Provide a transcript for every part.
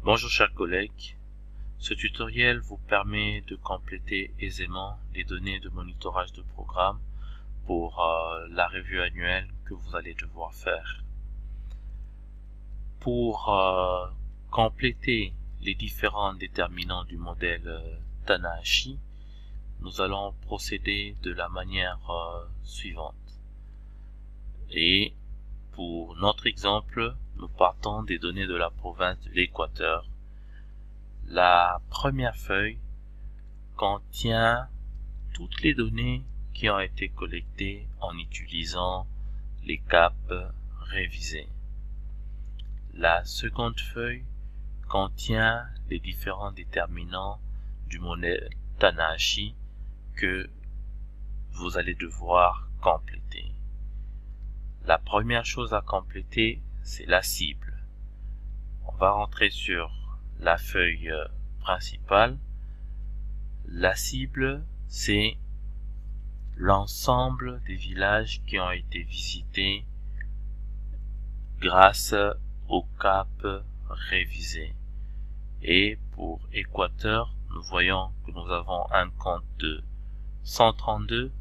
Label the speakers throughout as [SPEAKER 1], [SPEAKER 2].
[SPEAKER 1] Bonjour chers collègues, ce tutoriel vous permet de compléter aisément les données de monitorage de programme pour la revue annuelle que vous allez devoir faire. Pour compléter les différents déterminants du modèle Tanahashi, nous allons procéder de la manière suivante. Et pour notre exemple, nous partons des données de la province de l'Équateur. La première feuille contient toutes les données qui ont été collectées en utilisant les caps révisés. La seconde feuille contient les différents déterminants du modèle Tanahashi que vous allez devoir compléter. La première chose à compléter, c'est la cible. On va rentrer sur la feuille principale. La cible, c'est l'ensemble des villages qui ont été visités grâce au cap révisé. Et pour Équateur, nous voyons que nous avons un compte de 132.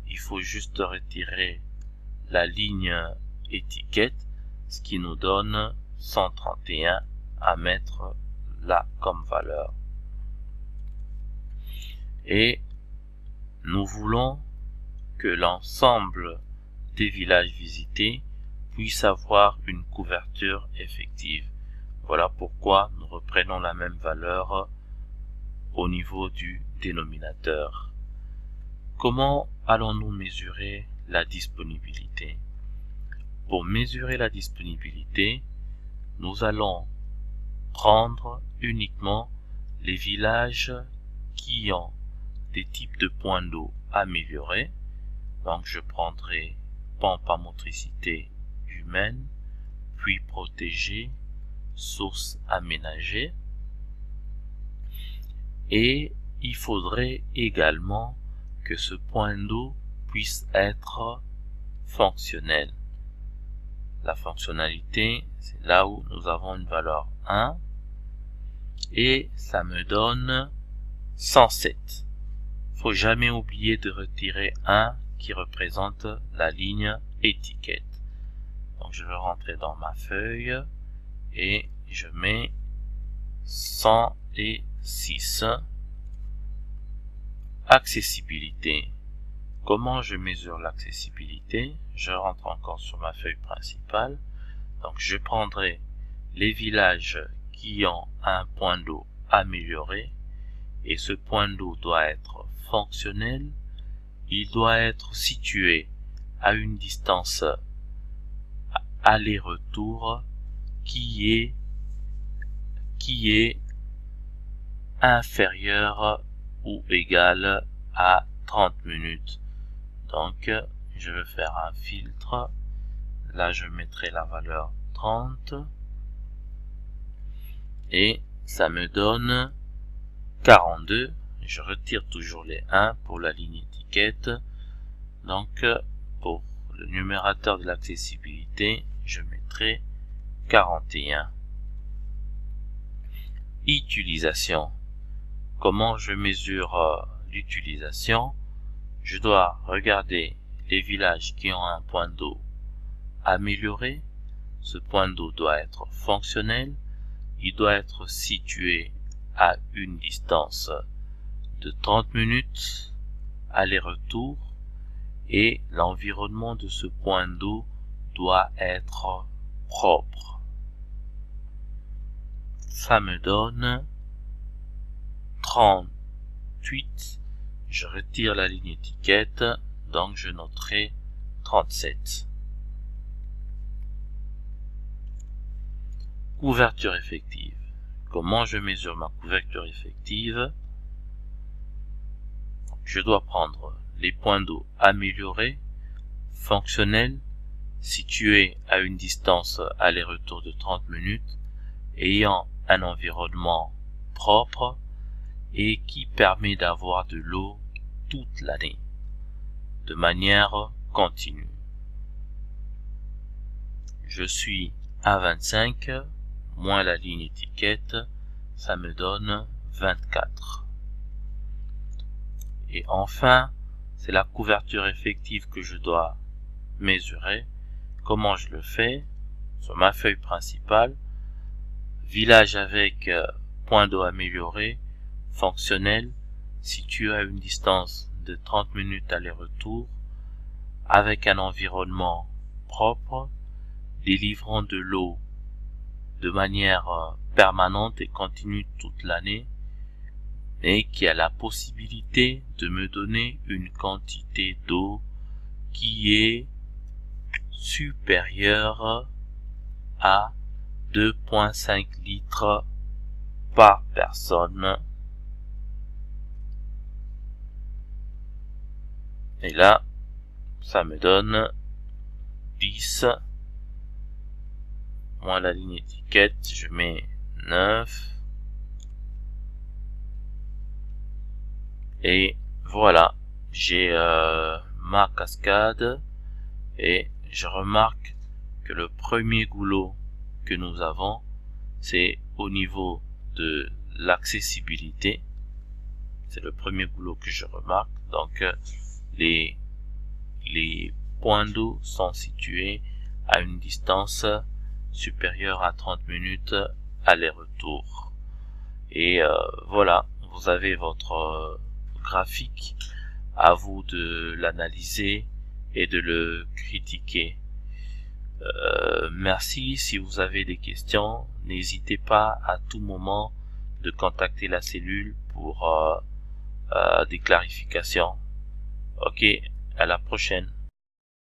[SPEAKER 1] Il faut juste retirer la ligne étiquette, ce qui nous donne 131 à mettre là comme valeur. Et nous voulons que l'ensemble des villages visités puisse avoir une couverture effective. Voilà pourquoi nous reprenons la même valeur au niveau du dénominateur. Comment allons-nous mesurer la disponibilité? Pour mesurer la disponibilité, nous allons prendre uniquement les villages qui ont des types de points d'eau améliorés. Donc je prendrai pompe à motricité humaine, puits protégé, source aménagée. Et il faudrait également que ce point d'eau puisse être fonctionnel. La fonctionnalité, c'est là où nous avons une valeur 1 et ça me donne 107. Faut jamais oublier de retirer 1 qui représente la ligne étiquette. Donc je vais rentrer dans ma feuille et je mets 106. Accessibilité. Comment je mesure l'accessibilité? Je rentre encore sur ma feuille principale. Donc je prendrai les villages qui ont un point d'eau amélioré et ce point d'eau doit être fonctionnel. Il doit être situé à une distance aller-retour qui est inférieure ou égale à 30 minutes. Donc, je vais faire un filtre. Là, je mettrai la valeur 30. Et ça me donne 42. Je retire toujours les 1 pour la ligne étiquette. Donc, pour le numérateur de l'accessibilité, je mettrai 41. Utilisation. Comment je mesure l'utilisation? Je dois regarder les villages qui ont un point d'eau amélioré. Ce point d'eau doit être fonctionnel. Il doit être situé à une distance de 30 minutes aller-retour et l'environnement de ce point d'eau doit être propre. Ça me donne 38. Je retire la ligne étiquette, donc je noterai 37. Couverture effective. Comment je mesure ma couverture effective? Je dois prendre les points d'eau améliorés, fonctionnels, situés à une distance aller-retour de 30 minutes, ayant un environnement propre et qui permet d'avoir de l'eau toute l'année, de manière continue. Je suis à 25, moins la ligne étiquette, ça me donne 24. Et enfin, c'est la couverture effective que je dois mesurer. Comment je le fais? Sur ma feuille principale, village avec point d'eau amélioré, fonctionnel, situé à une distance de 30 minutes aller-retour, avec un environnement propre, délivrant de l'eau de manière permanente et continue toute l'année, et qui a la possibilité de me donner une quantité d'eau qui est supérieure à 2,5 litres par personne. Et là, ça me donne 10, moins la ligne étiquette, je mets 9. Et voilà, j'ai ma cascade et je remarque que le premier goulot que nous avons, c'est au niveau de l'accessibilité. C'est le premier goulot que je remarque. Donc les points d'eau sont situés à une distance supérieure à 30 minutes aller-retour. Et voilà, vous avez votre graphique, à vous de l'analyser et de le critiquer. Merci. Si vous avez des questions, n'hésitez pas à tout moment de contacter la cellule pour des clarifications. Ok, à la prochaine.